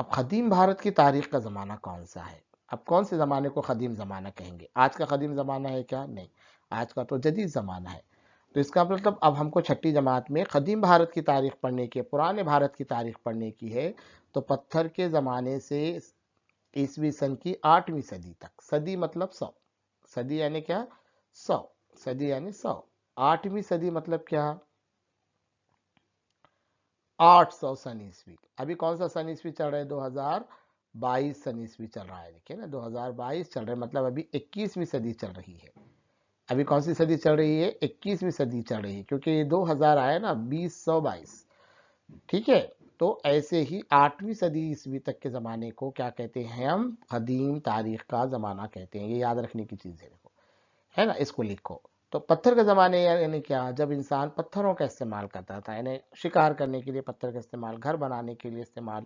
اب قدیم بھارت کی تاریخ کا زمانہ کون سا ہے؟ اب کون سے زمانے کو قدیم زمانہ کہیں گے؟ آج کا قدیم زمانہ ہے کیا؟ نہیں، آج کا تو جدید زمانہ ہے۔ تو اس کا مطلب اب ہم کو چھٹی جماعت میں قدیم بھارت کی تاریخ پڑھنے کی، پرانے بھارت کی تاریخ پڑھنے کی ہے، تو پتھر کے زمانے سے عیسوی سن کی 8ویں صدی تک۔ صدی مطلب 100، صدی یعنی کیا؟ 100، صدی یعنی 100۔ 8ویں صدی مطلب کیا؟ 800 سن عیسوی۔ ابھی کون سا سن عیسوی چل رہا ہے؟ 2022 سن عیسوی چل رہا ہے، دیکھیں نا، 2022 چل رہا ہے، مطلب ابھی 21ویں صدی چل رہی ہے۔ ابھی کون سی صدی چل رہی ہے؟ 21ویں صدی چل رہی ہے، کیونکہ یہ 2000 آیا نا، 2022، ٹھیک ہے؟ تو ایسے ہی 8ویں صدی عیسوی تک کے زمانے کو کیا کہتے ہیں ہم؟ قدیم تاریخ کا زمانہ کہتے ہیں۔ یہ یاد رکھنے کی چیز ہے، دیکھو، ہے نا، اس کو لکھو۔ تو پتھر کے زمانے یعنی کیا؟ جب انسان پتھروں کا استعمال کرتا تھا، یعنی شکار کرنے کے لیے پتھر کا استعمال، گھر بنانے کے لیے استعمال،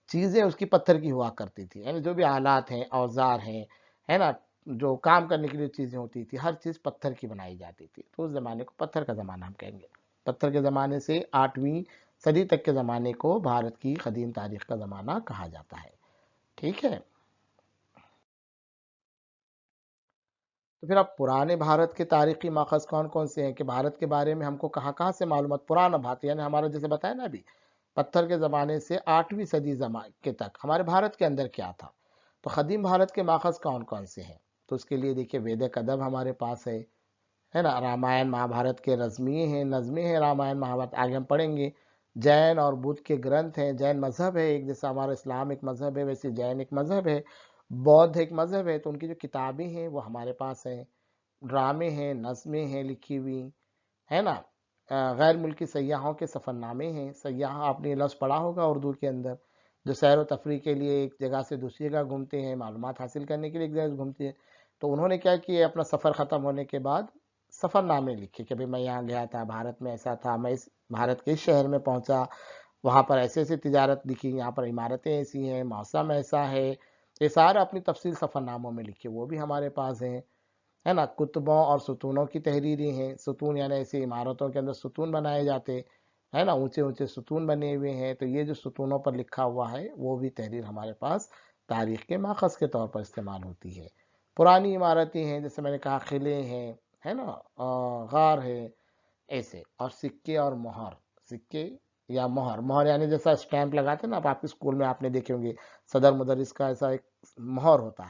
چیزیں اس کی پتھر کی ہوا کرتی تھی، یعنی جو بھی آلات ہیں، اوزار ہیں، ہے نا، جو کام کرنے کے لیے چیزیں ہوتی تھی، ہر چیز پتھر کی بنائی جاتی تھی، تو اس زمانے کو پتھر کا زمانہ ہم کہیں گے۔ پتھر کے زمانے سے 8ویں صدی تک کے زمانے کو بھارت کی قدیم تاریخ کا زمانہ کہا جاتا ہے، ٹھیک ہے؟ تو پھر اب پرانے بھارت کے تاریخی ماخذ کون کون سے ہیں کہ بھارت کے بارے میں ہم کو کہاں کہاں سے معلومات؟ پرانا بھارت یعنی ہمارا، جیسے بتایا نا ابھی، پتھر کے زمانے سے 8ویں صدی کے تک ہمارے بھارت کے اندر کیا تھا، تو قدیم بھارت کے ماخذ کون کون سے ہیں؟ تو اس کے لیے دیکھیے، ویدک ادب ہمارے پاس ہے نا، رامائن مہا بھارت کے نظمیں ہیں رامائن مہا بھارت، آگے ہم پڑھیں گے۔ جین اور بدھ کے گرنتھ ہیں، جین مذہب ہے ایک، جیسا ہمارا اسلام ایک مذہب ہے ویسے جین ایک مذہب ہے، بودھ ایک مذہب ہے، تو ان کی جو کتابیں ہیں وہ ہمارے پاس ہیں، ڈرامے ہیں، نظمیں ہیں لکھی ہوئی، ہے نا، غیر ملکی سیاحوں کے سفر نامے ہیں۔ سیاح، آپ نے یہ لفظ پڑھا ہوگا اردو کے اندر، جو سیر و تفریح کے لیے ایک جگہ سے دوسری جگہ گھومتے ہیں، معلومات حاصل کرنے کے لیے ایک جگہ سے گھومتے ہیں، تو انہوں نے کیا کیا؟ اپنا سفر ختم ہونے کے بعد سفر نامے لکھے کہ بھئی میں یہاں گیا تھا، بھارت میں ایسا تھا، میں اس بھارت کے اس شہر میں پہنچا، وہاں پر ایسے ایسے تجارت دکھی، یہاں پر عمارتیں ایسی ہیں، موسم ایسا ہے، یہ سارا اپنی تفصیل سفر ناموں میں لکھے، وہ بھی ہمارے پاس ہیں، ہے نا۔ کتبوں اور ستونوں کی تحریری ہیں، ستون یعنی ایسی عمارتوں کے اندر ستون بنائے جاتے، ہے نا، اونچے اونچے ستون بنے ہوئے ہیں، تو یہ جو ستونوں پر لکھا ہوا ہے وہ بھی تحریر ہمارے پاس تاریخ کے ماخذ کے طور پر استعمال ہوتی ہے۔ پرانی عمارتیں ہیں، جیسے میں نے کہا، قلعے ہیں، ہے نا، غار ہے، ایسے، اور سکے اور مہر، سکے یا مہر یعنی جیسا اسٹیمپ لگاتے ہیں نا، آپ کے اسکول میں آپ نے دیکھے ہوں گے، صدر مدرس کا ایسا ایک مہر ہوتا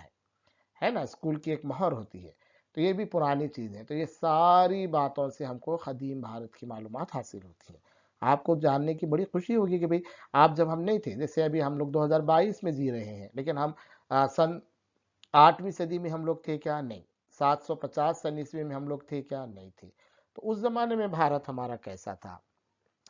ہے نا، اسکول کی ایک مہر ہوتی ہے، تو یہ بھی پرانی چیز ہے۔ تو یہ ساری باتوں سے ہم کو قدیم بھارت کی معلومات حاصل ہوتی ہیں۔ آپ کو جاننے کی بڑی خوشی ہوگی کہ بھئی آپ جب ہم نہیں تھے، جیسے ابھی ہم لوگ 2022 میں جی رہے ہیں، لیکن ہم سن 8ویں صدی میں ہم لوگ تھے کیا؟ نہیں۔ 750 سن عیسوی میں ہم لوگ تھے کیا؟ نہیں تھے۔ تو اس زمانے میں بھارت ہمارا کیسا تھا،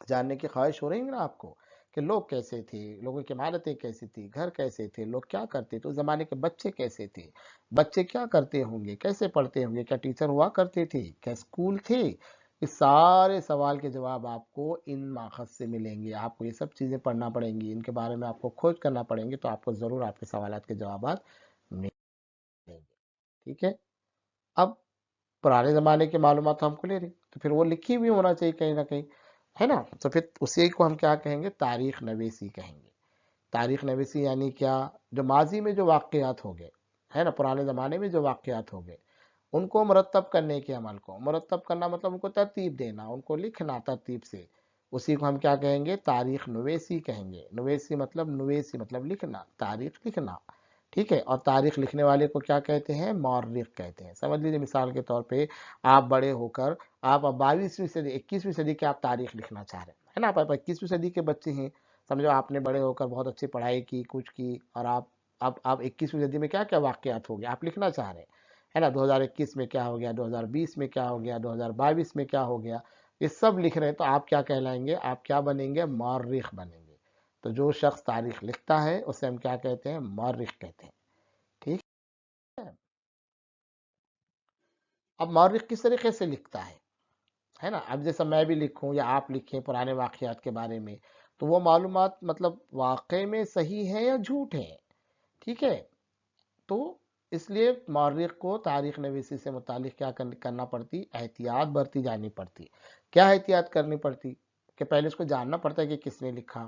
جاننے کی خواہش ہو رہی ہے نا آپ کو، کہ لوگ کیسے تھے، لوگوں کی عمارتیں کیسی تھی، گھر کیسے تھے، لوگ کیا کرتے تھے، اس زمانے کے بچے کیسے تھے، بچے کیا کرتے ہوں گے، کیسے پڑھتے ہوں گے، کیا ٹیچر ہوا کرتے تھے، کیا اسکول تھے؟ اس سارے سوال کے جواب آپ کو ان ماخذ سے ملیں گے، آپ کو یہ سب چیزیں پڑھنا پڑیں گی، ان کے بارے میں آپ کو کھوج کرنا پڑیں گے، تو آپ کو ضرور آپ کے سوالات کے جوابات ملیں گے، ٹھیک ہے؟ اب پرانے زمانے کی معلومات ہم کو لے رہی، تو پھر وہ لکھی بھی ہونا چاہیے کہیں نہ کہیں، ہے نا، تو پھر اسی کو ہم کیا کہیں گے؟ تاریخ نویسی کہیں گے۔ تاریخ نویسی یعنی کیا؟ جو ماضی میں جو واقعات ہو گئے، ہے نا، پرانے زمانے میں جو واقعات ہو گئے، ان کو مرتب کرنے کے عمل کو، مرتب کرنا مطلب ان کو ترتیب دینا، ان کو لکھنا ترتیب سے، اسی کو ہم کیا کہیں گے؟ تاریخ نویسی کہیں گے۔ نویسی مطلب لکھنا، تاریخ لکھنا، ٹھیک ہے؟ اور تاریخ لکھنے والے کو کیا کہتے ہیں؟ مورخ کہتے ہیں۔ سمجھ لیجیے، مثال کے طور پہ آپ بڑے ہو کر آپ اب 22ویں صدی، 21ویں صدی کے آپ تاریخ لکھنا چاہ رہے ہیں، ہے نا، آپ 21ویں صدی کے بچے ہیں، سمجھو آپ نے بڑے ہو کر بہت اچھی پڑھائی کی، کچھ کی، اور آپ 21ویں صدی میں کیا کیا واقعات ہو گیا آپ لکھنا چاہ رہے ہیں، ہے نا، 2021 میں کیا ہو گیا، 2020 میں کیا ہو گیا، 2022 میں کیا ہو گیا، یہ سب لکھ رہے ہیں، تو آپ کیا کہلائیں گے؟ آپ کیا بنیں گے؟ مورخ بنیں گے۔ تو جو شخص تاریخ لکھتا ہے اسے ہم کیا کہتے ہیں؟ مورخ کہتے ہیں، ٹھیک ہے؟ اب مورخ کس طریقے سے لکھتا ہے نا، اب جیسا میں بھی لکھوں یا آپ لکھیں پرانے واقعات کے بارے میں، تو وہ معلومات مطلب واقع میں صحیح ہے یا جھوٹ ہے، ٹھیک ہے؟ تو اس لیے مورخ کو تاریخ نویسی سے متعلق کیا کرنا پڑتی؟ احتیاط برتی جانی پڑتی۔ کیا احتیاط کرنی پڑتی؟ کہ پہلے اس کو جاننا پڑتا ہے کہ کس نے لکھا،